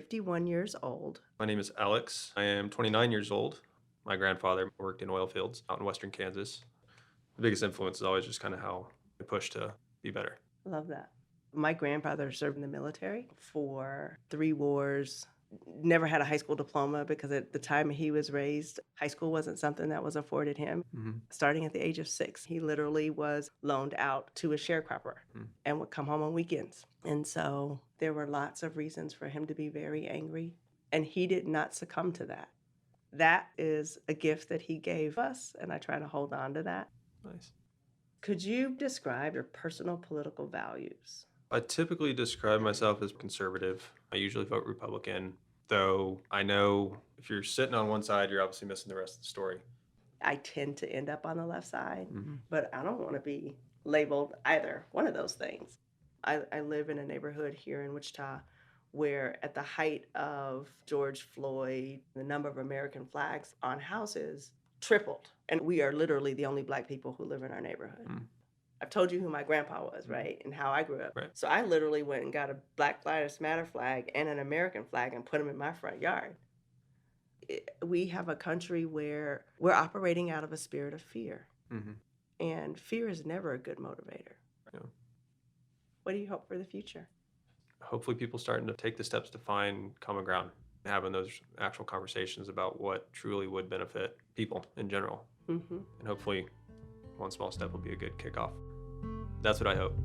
51 years old. My name is Alex. I am 29 years old. My grandfather worked in oil fields out in western Kansas. The biggest influence is always just kind of how I push to be better. Love that. My grandfather served in the military for 3 wars. Never had a high school diploma because at the time he was raised, high school wasn't something that was afforded him. Starting at the age of 6, he literally was loaned out to a sharecropper and would come home on weekends. And so there were lots of reasons for him to be very angry, and he did not succumb to that. That is a gift that he gave us, and I try to hold on to that. Nice. Could you describe your personal political values? I typically describe myself as conservative. I usually vote Republican, though I know if you're sitting on one side, you're obviously missing the rest of the story. I tend to end up on the left side, but I don't want to be labeled either one of those things. I live in a neighborhood here in Wichita where at the height of George Floyd, the number of American flags on houses tripled. And we are literally the only Black people who live in our neighborhood. I've told you who my grandpa was, right? And how I grew up. Right. So I literally went and got a Black Lives Matter flag and an American flag and put them in my front yard. We have a country where we're operating out of a spirit of fear. And fear is never a good motivator. Yeah. What do you hope for the future? Hopefully people starting to take the steps to find common ground, having those actual conversations about what truly would benefit people in general. And hopefully one small step will be a good kickoff. That's what I hope.